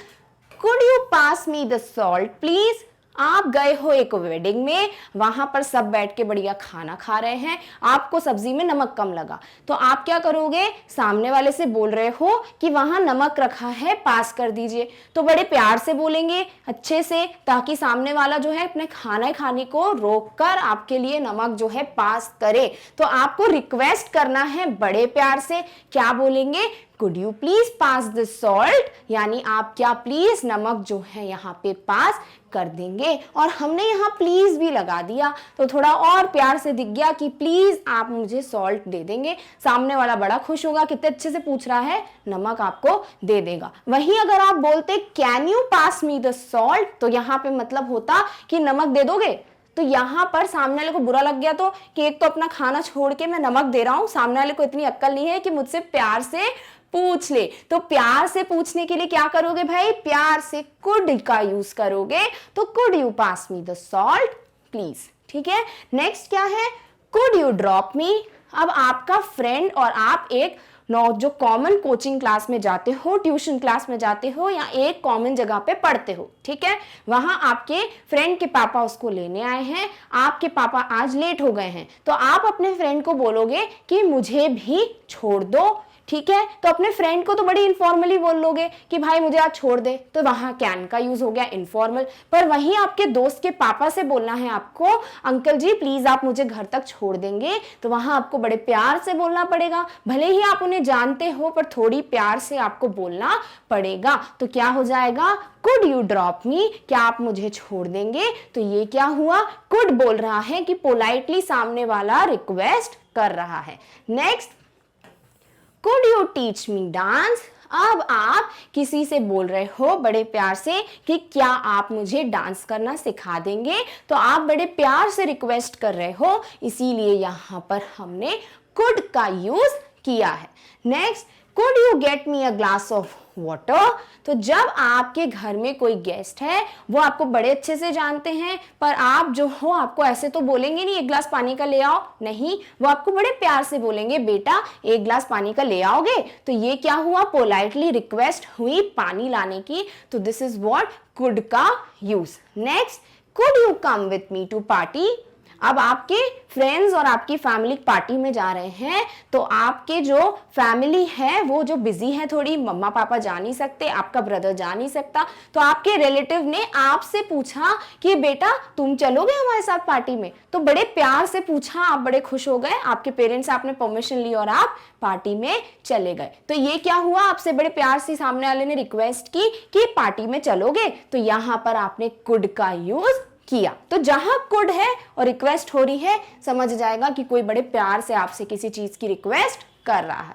Speaker 1: could you pass me the salt please. आप गए हो एक वेडिंग में, वहां पर सब बैठ के बढ़िया खाना खा रहे हैं, आपको सब्जी में नमक कम लगा, तो आप क्या करोगे, सामने वाले से बोल रहे हो कि वहां नमक रखा है, पास कर दीजिए। तो बड़े प्यार से बोलेंगे अच्छे से, ताकि सामने वाला जो है अपने खाना खाने को रोककर आपके लिए नमक जो है पास करे। तो आपको रिक्वेस्ट करना है बड़े प्यार से, क्या बोलेंगे, could you please pass the salt, यानी आप क्या प्लीज नमक जो है यहाँ पे पास कर देंगे। और हमने यहाँ प्लीज भी लगा दिया तो थोड़ा और प्यार से दिख गया कि प्लीज आप मुझे सॉल्ट दे देंगे। सामने वाला बड़ा खुश होगा, कितने अच्छे से पूछ रहा है, नमक आपको दे देगा। वहीं अगर आप बोलते can you pass me the salt, तो यहाँ पे मतलब होता कि नमक दे दोगे। तो यहाँ पर सामने वाले को बुरा लग गया तो कि एक तो अपना खाना छोड़ के मैं नमक दे रहा हूँ, सामने वाले को इतनी अक्ल नहीं है कि मुझसे प्यार से पूछ ले। तो प्यार से पूछने के लिए क्या करोगे भाई, प्यार से कुड का यूज करोगे। तो could you pass me the salt please. ठीक है। नेक्स्ट क्या है, कुड यू ड्रॉप मी। अब आपका फ्रेंड और आप एक जो कॉमन कोचिंग क्लास में जाते हो, ट्यूशन क्लास में जाते हो, या एक कॉमन जगह पे पढ़ते हो। ठीक है। वहां आपके फ्रेंड के पापा उसको लेने आए हैं, आपके पापा आज लेट हो गए हैं, तो आप अपने फ्रेंड को बोलोगे कि मुझे भी छोड़ दो, ठीक है, तो अपने फ्रेंड को तो बड़ी इनफॉर्मली बोल लोगे कि भाई मुझे आज छोड़ दे, तो वहां कैन का यूज हो गया इनफॉर्मल। पर वहीं आपके दोस्त के पापा से बोलना है आपको, अंकल जी प्लीज आप मुझे घर तक छोड़ देंगे, तो वहां आपको बड़े प्यार से बोलना पड़ेगा। भले ही आप उन्हें जानते हो पर थोड़ी प्यार से आपको बोलना पड़ेगा। तो क्या हो जाएगा, कुड यू ड्रॉप मी, क्या आप मुझे छोड़ देंगे। तो ये क्या हुआ, कुड बोल रहा है कि पोलाइटली सामने वाला रिक्वेस्ट कर रहा है। Next, could you teach me dance. अब आप किसी से बोल रहे हो बड़े प्यार से कि क्या आप मुझे डांस करना सिखा देंगे, तो आप बड़े प्यार से रिक्वेस्ट कर रहे हो, इसीलिए यहां पर हमने कुड का यूज किया है। Next, could you get me a glass of water. तो जब आपके घर में कोई गेस्ट है, वो आपको बड़े अच्छे से जानते हैं, पर आप जो हो आपको ऐसे तो बोलेंगे नहीं एक ग्लास पानी का ले आओ, नहीं, वो आपको बड़े प्यार से बोलेंगे बेटा एक ग्लास पानी का ले आओगे। तो ये क्या हुआ, पोलाइटली रिक्वेस्ट हुई पानी लाने की। तो दिस इज व्हाट कुड का use. Next, could you come with me to party. अब आपके फ्रेंड्स और आपकी फैमिली पार्टी में जा रहे हैं, तो आपके जो फैमिली है वो जो बिजी है थोड़ी, मम्मा पापा जा नहीं सकते, आपका ब्रदर जा नहीं सकता, तो आपके रिलेटिव ने आपसे पूछा कि बेटा तुम चलोगे हमारे साथ पार्टी में। तो बड़े प्यार से पूछा, आप बड़े खुश हो गए, आपके पेरेंट्स आपने परमिशन ली और आप पार्टी में चले गए। तो ये क्या हुआ, आपसे बड़े प्यार से सामने वाले ने रिक्वेस्ट की कि पार्टी में चलोगे, तो यहां पर आपने कुड का यूज किया। तो जहां कुड है और रिक्वेस्ट हो रही है, समझ जाएगा कि कोई बड़े प्यार से आपसे किसी चीज की रिक्वेस्ट कर रहा है।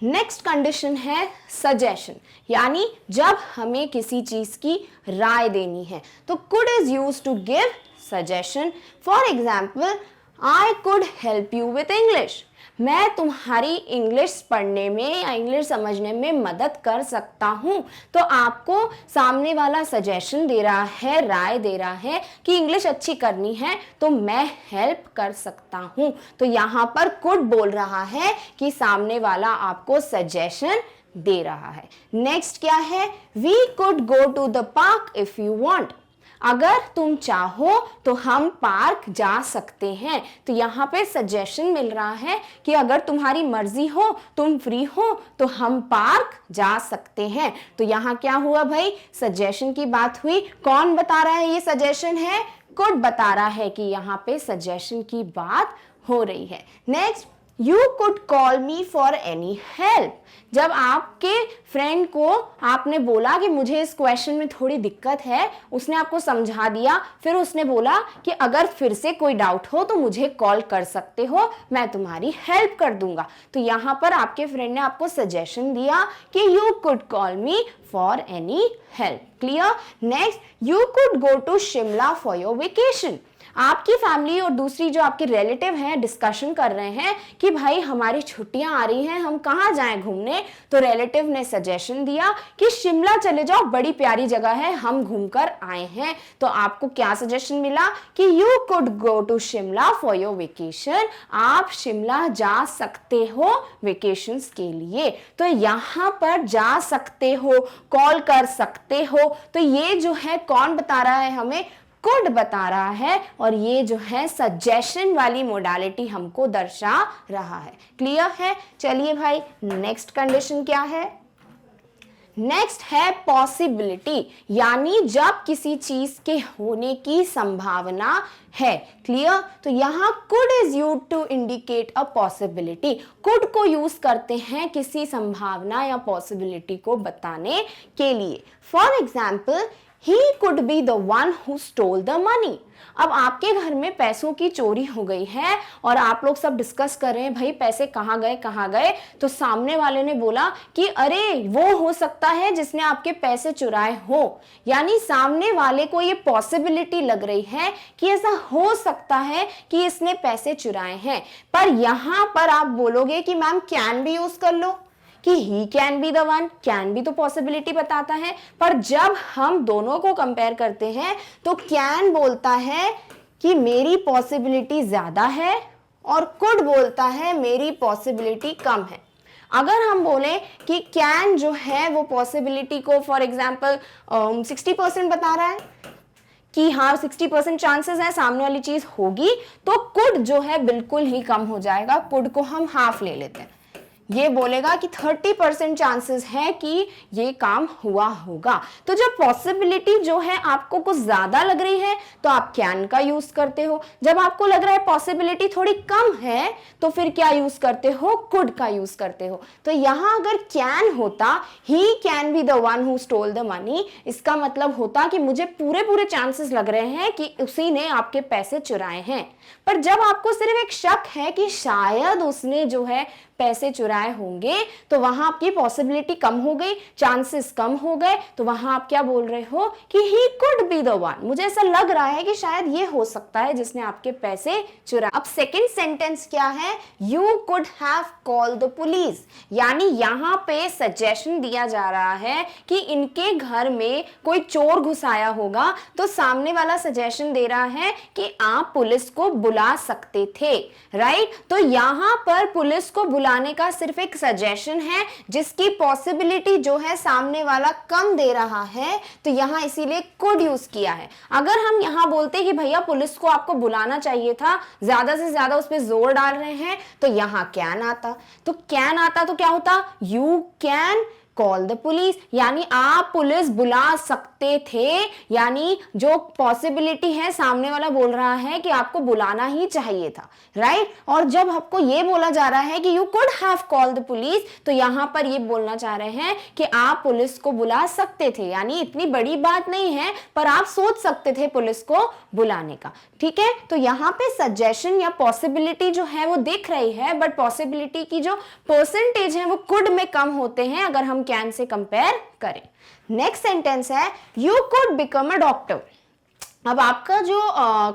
Speaker 1: नेक्स्ट कंडीशन है सजेशन, यानी जब हमें किसी चीज की राय देनी है, तो could is used to give suggestion. For example, I could help you with English. मैं तुम्हारी इंग्लिश पढ़ने में या इंग्लिश समझने में मदद कर सकता हूं। तो आपको सामने वाला सजेशन दे रहा है, राय दे रहा है कि इंग्लिश अच्छी करनी है, तो मैं हेल्प कर सकता हूं। तो यहां पर कुड बोल रहा है कि सामने वाला आपको सजेशन दे रहा है। नेक्स्ट क्या है, we could go to the park if you want. अगर तुम चाहो तो हम पार्क जा सकते हैं। तो यहाँ पे सजेशन मिल रहा है कि अगर तुम्हारी मर्जी हो, तुम फ्री हो, तो हम पार्क जा सकते हैं। तो यहाँ क्या हुआ भाई, सजेशन की बात हुई। कौन बता रहा है ये सजेशन है, कुड बता रहा है कि यहाँ पे सजेशन की बात हो रही है। Next, you could call me for any help. जब आपके फ्रेंड को आपने बोला कि मुझे इस क्वेश्चन में थोड़ी दिक्कत है, उसने आपको समझा दिया, फिर उसने बोला कि अगर फिर से कोई डाउट हो तो मुझे कॉल कर सकते हो, मैं तुम्हारी हेल्प कर दूंगा। तो यहाँ पर आपके फ्रेंड ने आपको सजेशन दिया कि you could call me for any help. Clear. Next, you could go to Shimla for your vacation. आपकी फैमिली और दूसरी जो आपके रिलेटिव हैं डिस्कशन कर रहे हैं कि भाई हमारी छुट्टियां आ रही हैं, हम कहाँ जाएं घूमने। तो रिलेटिव ने सजेशन दिया कि शिमला चले जाओ, बड़ी प्यारी जगह है, हम घूमकर आए हैं। तो आपको क्या सजेशन मिला कि you could go to Shimla for your vacation. आप शिमला जा सकते हो वेकेशंस के लिए। तो यहाँ पर जा सकते हो, कॉल कर सकते हो, तो ये जो है कौन बता रहा है हमें, कुड बता रहा है। और ये जो है सजेशन वाली मोडालिटी हमको दर्शा रहा है। क्लियर है। चलिए भाई, नेक्स्ट कंडीशन क्या है, नेक्स्ट है पॉसिबिलिटी, यानी जब किसी चीज के होने की संभावना है। क्लियर। तो यहाँ could is use to indicate a possibility. Could को यूज करते हैं किसी संभावना या पॉसिबिलिटी को बताने के लिए। For example, He could be the one who stole the money. अब आपके घर में पैसों की चोरी हो गई है और आप लोग सब डिस्कस कर रहे हैं भाई पैसे कहाँ गए। तो सामने वाले ने बोला कि अरे वो हो सकता है जिसने आपके पैसे चुराए हो। यानी सामने वाले को ये पॉसिबिलिटी लग रही है कि ऐसा हो सकता है कि इसने पैसे चुराए हैं। पर यहाँ पर आप बोलोगे कि मैम कैन भी यूज कर लो कि he can be the one. Can भी तो पॉसिबिलिटी बताता है, पर जब हम दोनों को कंपेयर करते हैं तो कैन बोलता है कि मेरी पॉसिबिलिटी ज्यादा है और कुड बोलता है मेरी पॉसिबिलिटी कम है। अगर हम बोले कि कैन जो है वो पॉसिबिलिटी को फॉर एग्जांपल 60% बता रहा है, कि हाँ 60% चांसेस है सामने वाली चीज होगी, तो कुड जो है बिल्कुल ही कम हो जाएगा, कुड को हम हाफ ले लेते हैं। ये बोलेगा कि 30% चांसेस है कि ये काम हुआ होगा। तो जब पॉसिबिलिटी जो है आपको कुछ ज्यादा लग रही है तो आप कैन का यूज करते हो, जब आपको लग रहा है पॉसिबिलिटी थोड़ी कम है तो फिर क्या यूज करते हो, कुड का यूज करते हो। तो यहां अगर कैन होता, he can be the one who stole the money, इसका मतलब होता कि मुझे पूरे पूरे चांसेस लग रहे हैं कि उसी ने आपके पैसे चुराए हैं। पर जब आपको सिर्फ एक शक है कि शायद उसने जो है पैसे चुराए होंगे, तो वहां आपकी पॉसिबिलिटी कम हो गई, चांसेस कम हो गए, तो वहां आप क्या बोल रहे हो कि he could be the one, मुझे ऐसा लग रहा है कि शायद ये हो सकता है जिसने आपके पैसे चुराए। अब सेकंड सेंटेंस क्या है, you could have called the police, यानी यहां पे सजेशन दिया जा रहा है कि इनके घर में कोई चोर घुस आया होगा, तो सामने वाला सजेशन दे रहा है कि आप पुलिस को बुला सकते थे, राइट। तो यहां पर पुलिस को बुलाने का सिर्फ एक सजेशन है जिसकी पॉसिबिलिटी जो है सामने वाला कम दे रहा है, तो यहां इसीलिए कुड यूज किया है। अगर हम यहां बोलते कि भैया पुलिस को आपको बुलाना चाहिए था, ज्यादा से ज्यादा उस पर जोर डाल रहे हैं, तो यहां कैन आता, तो कैन आता तो क्या होता, you can call the police, यानी आप पुलिस बुला सकते थे, यानी जो पॉसिबिलिटी है सामने वाला बोल रहा है कि आपको बुलाना ही चाहिए था, राइट। और जब आपको ये बोला जा रहा है कि you could have called the police, तो यहां पर ये बोलना चाह रहे हैं कि आप पुलिस को बुला सकते थे, यानी इतनी बड़ी बात नहीं है पर आप सोच सकते थे पुलिस को बुलाने का, ठीक है। तो यहां पे सजेशन या पॉसिबिलिटी जो है वो दिख रही है, बट पॉसिबिलिटी की जो परसेंटेज है वो कुड में कम होते हैं अगर हम कैन से कंपेयर करें। नेक्स्ट सेंटेंस है, you could become a doctor. अब आपका जो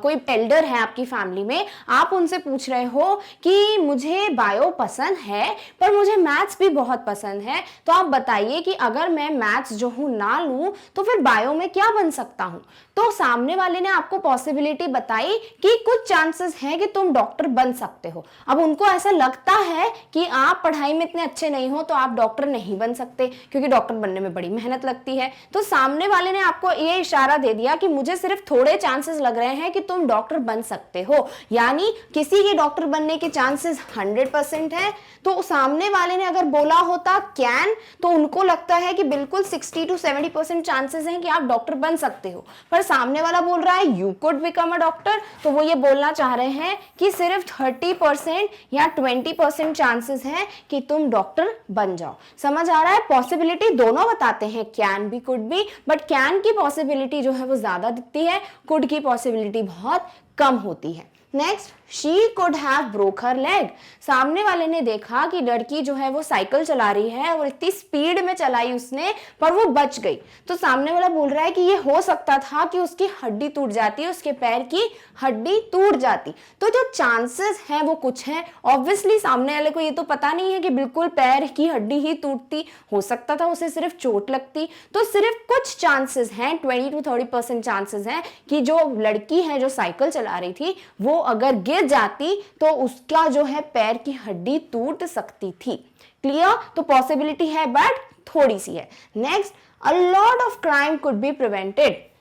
Speaker 1: कोई एल्डर है आपकी फैमिली में, आप उनसे पूछ रहे हो कि मुझे बायो पसंद है पर मुझे मैथ्स भी बहुत पसंद है, तो आप बताइए कि अगर मैं मैथ्स जो हूं ना लूं तो फिर बायो में क्या बन सकता हूं। तो सामने वाले ने आपको पॉसिबिलिटी बताई कि कुछ चांसेस हैं कि तुम डॉक्टर बन सकते हो। अब उनको ऐसा लगता है कि आप पढ़ाई में इतने अच्छे नहीं हो तो आप डॉक्टर नहीं बन सकते, क्योंकि डॉक्टर बनने में बड़ी मेहनत लगती है। तो सामने वाले ने आपको ये इशारा दे दिया कि मुझे सिर्फ थोड़े चांसेस लग रहे हैं कि तुम डॉक्टर बन सकते हो, यानी किसी के डॉक्टर बनने के चांसेस 100% है। तो सामने वाले ने अगर बोला होता कैन, तो उनको लगता है कि बिल्कुल 60 to 70% चांसेस हैं कि आप डॉक्टर बन सकते हो, पर सामने वाला बोल रहा है you could become a doctor, तो वो ये बोलना चाह रहे हैं कि सिर्फ 30% या 20% चांसेस हैं कि तुम डॉक्टर बन जाओ। समझ आ रहा है, पॉसिबिलिटी दोनों बताते हैं, कैन भी कुड भी, बट कैन की पॉसिबिलिटी जो है वो ज्यादा दिखती है, कुड की पॉसिबिलिटी बहुत कम होती है। Next, she could have broke her leg. सामने वाले ने देखा कि लड़की जो है वो साइकिल चला रही है और इतनी स्पीड में चलाई उसने, पर वो बच गई। तो सामने वाला बोल रहा है कि ये हो सकता था कि उसकी हड्डी टूट जाती, उसके पैर की हड्डी टूट जाती। तो जो चांसेस हैं वो कुछ हैं, ऑब्वियसली सामने वाले को ये तो पता नहीं है कि बिल्कुल पैर की हड्डी ही टूटती, हो सकता था उसे सिर्फ चोट लगती। तो सिर्फ कुछ चांसेस हैं, 20 to 30% चांसेस हैं कि जो लड़की है जो साइकिल चला रही थी वो अगर गिर जाती तो उसका जो है पैर की हड्डी टूट सकती थी। क्लियर, तो पॉसिबिलिटी है बट थोड़ी सी है। Next, a lot of crime could be prevented.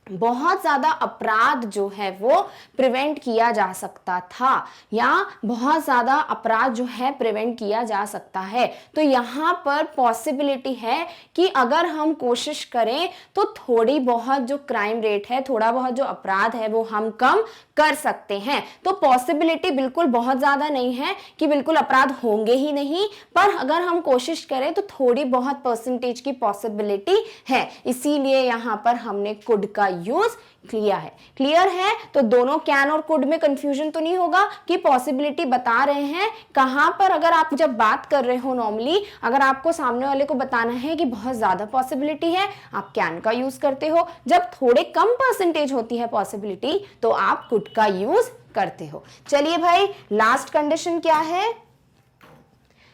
Speaker 1: बहुत ज्यादा अपराध जो है वो प्रिवेंट किया जा सकता था, या बहुत ज्यादा अपराध जो है प्रिवेंट किया जा सकता है। तो यहां पर पॉसिबिलिटी है कि अगर हम कोशिश करें तो थोड़ी बहुत जो क्राइम रेट है, थोड़ा बहुत जो अपराध है वो हम कम कर सकते हैं। तो पॉसिबिलिटी बिल्कुल बहुत ज्यादा नहीं है कि बिल्कुल अपराध होंगे ही नहीं, पर अगर हम कोशिश करें तो थोड़ी बहुत परसेंटेज की पॉसिबिलिटी है, इसीलिए यहां पर हमने कुड का यूज किया है। क्लियर है, तो दोनों कैन और कुड में कंफ्यूजन तो नहीं होगा कि पॉसिबिलिटी बता रहे हैं कहां पर। अगर आप जब बात कर रहे हो नॉर्मली, अगर आपको सामने वाले को बताना है कि बहुत ज्यादा पॉसिबिलिटी है, आप कैन का यूज करते हो। जब थोड़े कम परसेंटेज होती है पॉसिबिलिटी तो आप कुड का यूज करते हो। चलिए भाई, लास्ट कंडीशन क्या है?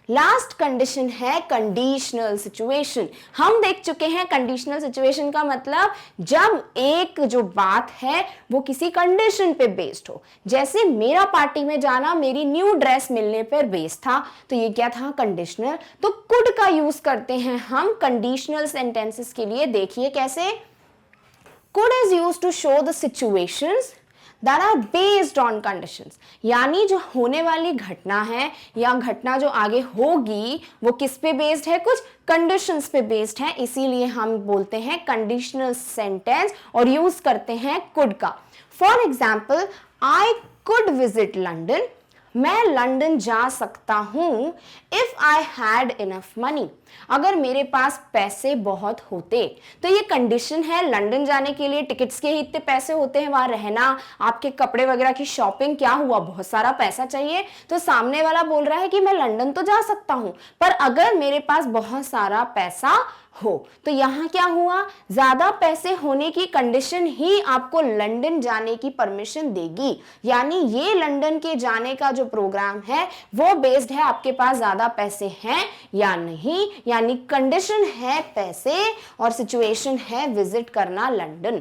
Speaker 1: लास्ट कंडीशन है कंडीशनल सिचुएशन। हम देख चुके हैं कंडीशनल सिचुएशन का मतलब जब एक जो बात है वो किसी कंडीशन पे बेस्ड हो। जैसे मेरा पार्टी में जाना मेरी न्यू ड्रेस मिलने पर बेस्ड था, तो ये क्या था? कंडीशनल। तो कुड का यूज करते हैं हम कंडीशनल सेंटेंसेस के लिए। देखिए कैसे, could is used to show the situations that are based on conditions, यानी जो होने वाली घटना है या घटना जो आगे होगी वो किस पे बेस्ड है, कुछ कंडीशंस पे बेस्ड है, इसीलिए हम बोलते हैं कंडीशनल सेंटेंस और यूज करते हैं कुड का। For example, I could visit London, मैं लंदन जा सकता हूं if I had enough money, अगर मेरे पास पैसे बहुत होते। तो ये कंडीशन है, लंदन जाने के लिए टिकट्स के ही इतने पैसे होते हैं, वहां रहना, आपके कपड़े वगैरह की शॉपिंग, क्या हुआ, बहुत सारा पैसा चाहिए। तो सामने वाला बोल रहा है कि मैं लंदन तो जा सकता हूं, पर अगर मेरे पास बहुत सारा पैसा हो। तो यहां क्या हुआ, ज्यादा पैसे होने की कंडीशन ही आपको लंदन जाने की परमिशन देगी, यानी ये लंदन के जाने का जो प्रोग्राम है वो बेस्ड है आपके पास ज्यादा पैसे हैं या नहीं, यानी कंडीशन है पैसे और सिचुएशन है विजिट करना लंदन।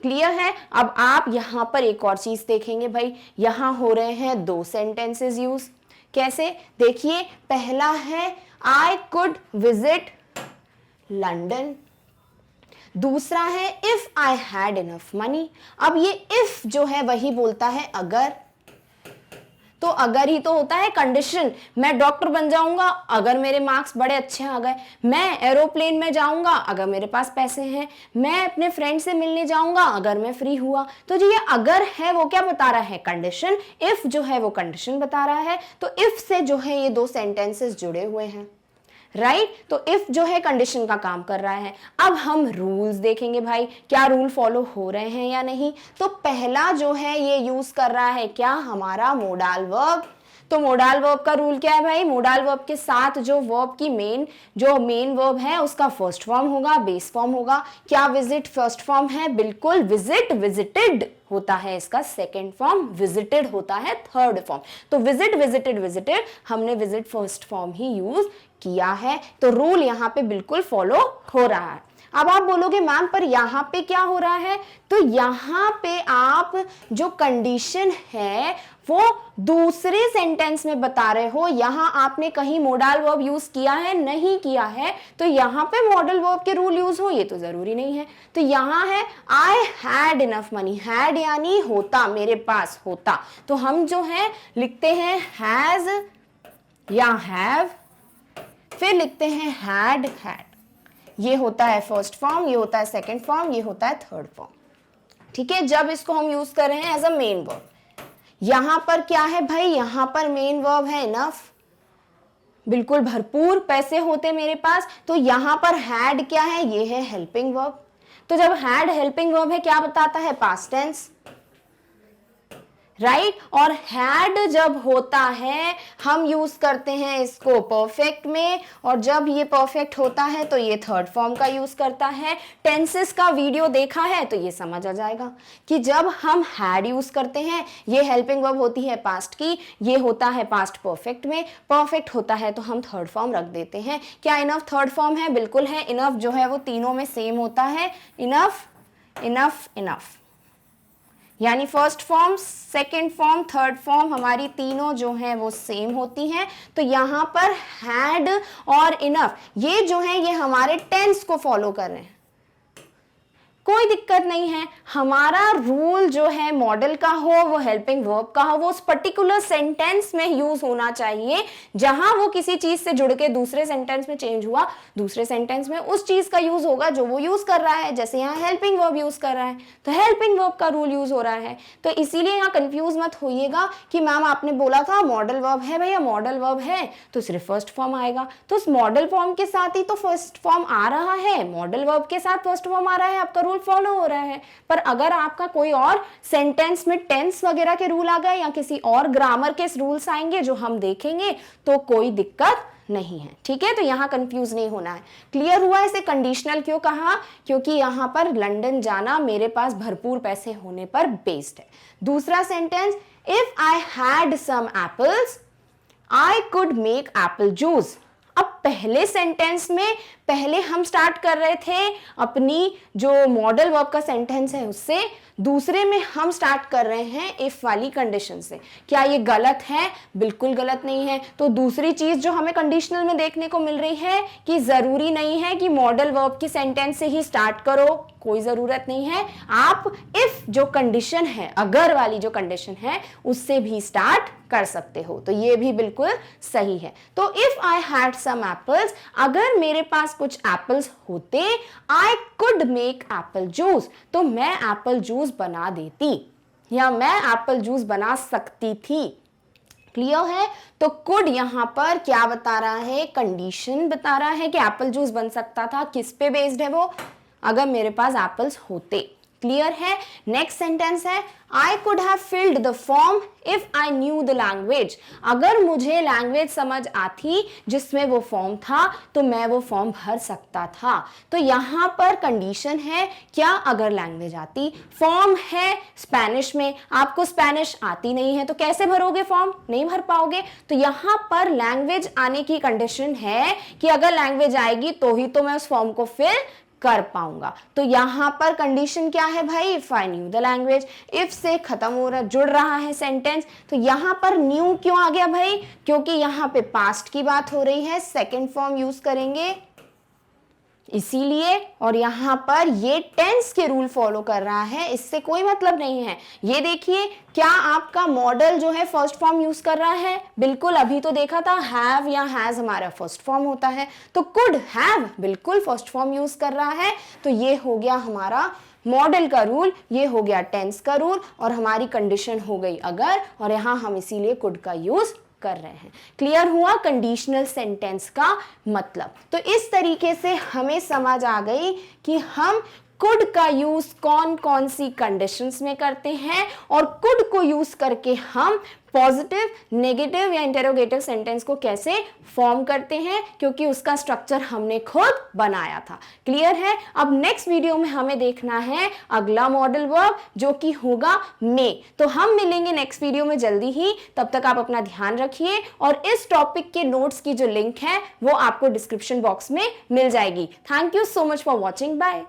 Speaker 1: क्लियर है। अब आप यहां पर एक और चीज देखेंगे भाई, यहां हो रहे हैं दो सेंटेंसेस यूज। कैसे, देखिए, पहला है आई कुड विजिट लंदन, दूसरा है if I had enough money. अब ये इफ जो है वही बोलता है अगर, तो अगर ही तो होता है कंडीशन। मैं डॉक्टर बन जाऊंगा अगर मेरे मार्क्स बड़े अच्छे आ गए, मैं एरोप्लेन में जाऊंगा अगर मेरे पास पैसे हैं, मैं अपने फ्रेंड से मिलने जाऊंगा अगर मैं फ्री हुआ। तो जो ये अगर है वो क्या बता रहा है, कंडीशन। इफ जो है वो कंडीशन बता रहा है। तो इफ से जो है ये दो सेंटेंसेस जुड़े हुए हैं, राइट। तो इफ जो है कंडीशन का काम कर रहा है। अब हम रूल्स देखेंगे भाई, क्या रूल फॉलो हो रहे हैं या नहीं। तो पहला जो है ये यूज कर रहा है क्या, हमारा मोडाल वर्ब। तो मोडाल वर्ब का रूल क्या है भाई, मोडाल वर्ब के साथ जो वर्ब की मेन वर्ब है उसका फर्स्ट फॉर्म होगा, बेस फॉर्म होगा। क्या विजिट फर्स्ट फॉर्म है, बिल्कुल। विजिट विजिटेड होता है इसका सेकेंड फॉर्म, विजिटेड होता है थर्ड फॉर्म। तो विजिट विजिटेड विजिटेड, हमने विजिट फर्स्ट फॉर्म ही यूज किया है। तो रूल यहाँ पे बिल्कुल फॉलो हो रहा है। अब आप बोलोगे मैम पर यहाँ पे क्या हो रहा है, तो यहाँ पे आप जो कंडीशन है वो दूसरे सेंटेंस में बता रहे हो, यहाँ आपने कहीं मोडाल वर्ब यूज किया है, नहीं किया है। तो यहाँ पे मॉडल वर्ब के रूल यूज हो ये तो जरूरी नहीं है। तो यहाँ है I had enough money, had यानी होता, मेरे पास होता। तो हम जो है लिखते हैं हैज या हैव, फिर लिखते हैं हैड हैड। ये होता है फर्स्ट फॉर्म, ये होता है सेकंड फॉर्म, ये होता है थर्ड फॉर्म। ठीक है, जब इसको हम यूज कर रहे हैं एज अ मेन वर्ब। यहां पर क्या है भाई, यहां पर मेन वर्ब है इनफ, बिल्कुल भरपूर पैसे होते मेरे पास। तो यहां पर हैड क्या है, ये है हेल्पिंग वर्ब। तो जब हैड हेल्पिंग वर्ब है क्या बताता है, पास्ट टेंस, राइट। और हैड जब होता है हम यूज करते हैं इसको परफेक्ट में, और जब ये परफेक्ट होता है तो ये थर्ड फॉर्म का यूज करता है। टेंसेस का वीडियो देखा है तो ये समझ आ जाएगा कि जब हम हैड यूज करते हैं, ये हेल्पिंग वर्ब होती है पास्ट की, ये होता है पास्ट परफेक्ट में, परफेक्ट होता है तो हम थर्ड फॉर्म रख देते हैं। क्या इनफ थर्ड फॉर्म है, बिल्कुल है। इनफ जो है वो तीनों में सेम होता है, इनफ इनफ इनफ, यानी first form second form third form हमारी तीनों जो हैं वो सेम होती हैं। तो यहाँ पर हैड और इनफ ये जो है ये हमारे टेंस को फॉलो कर रहे हैं, कोई दिक्कत नहीं है। हमारा रूल जो है मॉडल का हो, वो हेल्पिंग वर्ब का हो, वो उस पर्टिकुलर सेंटेंस में यूज होना चाहिए जहां वो किसी चीज से जुड़ के दूसरे सेंटेंस में चेंज हुआ, दूसरे सेंटेंस में उस चीज का यूज होगा जो वो यूज कर रहा है। जैसे यहाँ हेल्पिंग वर्ब यूज कर रहा है तो हेल्पिंग वर्ब का रूल यूज हो रहा है। तो इसीलिए यहाँ कंफ्यूज मत होइएगा कि मैम आपने बोला था मॉडल वर्ब है, भैया मॉडल वर्ब है तो सिर्फ फर्स्ट फॉर्म आएगा। तो उस मॉडल फॉर्म के साथ ही तो फर्स्ट फॉर्म आ रहा है, मॉडल वर्ब के साथ फर्स्ट फॉर्म आ रहा है, आपका रूल फॉलो हो रहा है। पर अगर आपका कोई और सेंटेंस में टेंस वगैरह के रूल आ गए या किसी और ग्रामर के रूल्स आएंगे जो हम देखेंगे तो कोई दिक्कत नहीं है। ठीक है, तो यहां कंफ्यूज नहीं होना है। क्लियर हुआ इसे कंडीशनल क्यों कहा, क्योंकि यहां पर लंदन जाना मेरे पास भरपूर पैसे होने पर बेस्ड है। दूसरा sentence, if I had some apples I could make apple juice. अब पहले सेंटेंस में पहले हम स्टार्ट कर रहे थे अपनी जो मॉडल वर्ब का सेंटेंस है उससे, दूसरे में हम स्टार्ट कर रहे हैं इफ वाली कंडीशन से। क्या ये गलत है? बिल्कुल गलत नहीं है। तो दूसरी चीज जो हमें कंडीशनल में देखने को मिल रही है कि जरूरी नहीं है कि मॉडल वर्ब की सेंटेंस से ही स्टार्ट करो, कोई जरूरत नहीं है। आप इफ जो कंडीशन है, अगर वाली जो कंडीशन है, उससे भी स्टार्ट कर सकते हो। तो ये भी बिल्कुल सही है। तो if I had some apples, अगर मेरे पास कुछ एप्पल्स होते, I could make apple juice, तो मैं एप्पल जूस बना देती या मैं एप्पल जूस बना सकती थी। क्लियर है? तो कुड यहां पर क्या बता रहा है? कंडीशन बता रहा है कि एप्पल जूस बन सकता था। किस पे बेस्ड है वो? अगर मेरे पास एप्पल्स होते। क्लियर है? नेक्स्ट सेंटेंस है I could have filled the form if I knew the language, अगर मुझे लैंग्वेज समझ आती जिसमें वो फॉर्म था तो मैं वो फॉर्म भर सकता था। तो यहां पर कंडीशन है क्या? अगर लैंग्वेज आती। फॉर्म है स्पेनिश में, आपको स्पेनिश आती नहीं है तो कैसे भरोगे फॉर्म? नहीं भर पाओगे। तो यहां पर लैंग्वेज आने की कंडीशन है कि अगर लैंग्वेज आएगी तो ही तो मैं उस फॉर्म को फिल कर पाऊंगा। तो यहां पर कंडीशन क्या है भाई? If I knew the language. If से खत्म हो रहा, जुड़ रहा है सेंटेंस। तो यहां पर न्यू क्यों आ गया भाई? क्योंकि यहां पे पास्ट की बात हो रही है, सेकेंड फॉर्म यूज करेंगे इसीलिए। और यहां पर ये टेंस के रूल फॉलो कर रहा है, इससे कोई मतलब नहीं है। ये देखिए, क्या आपका मॉडल जो है फर्स्ट फॉर्म यूज कर रहा है? बिल्कुल। अभी तो देखा था हैव या हैज हमारा फर्स्ट फॉर्म होता है, तो कुड हैव बिल्कुल फर्स्ट फॉर्म यूज कर रहा है। तो ये हो गया हमारा मॉडल का रूल, ये हो गया टेंस का रूल, और हमारी कंडीशन हो गई अगर, और यहां हम इसीलिए कुड का यूज कर रहे हैं। क्लियर हुआ कंडीशनल सेंटेंस का मतलब? तो इस तरीके से हमें समझ आ गई कि हम कुड का यूज कौन कौन सी कंडीशंस में करते हैं, और कुड को यूज करके हम पॉजिटिव, नेगेटिव या इंटेरोगेटिव सेंटेंस को कैसे फॉर्म करते हैं, क्योंकि उसका स्ट्रक्चर हमने खुद बनाया था। क्लियर है? अब नेक्स्ट वीडियो में हमें देखना है अगला मॉडल वर्ब जो कि होगा मे। तो हम मिलेंगे नेक्स्ट वीडियो में जल्दी ही। तब तक आप अपना ध्यान रखिए, और इस टॉपिक के नोट्स की जो लिंक है वो आपको डिस्क्रिप्शन बॉक्स में मिल जाएगी। Thank you so much for watching. Bye.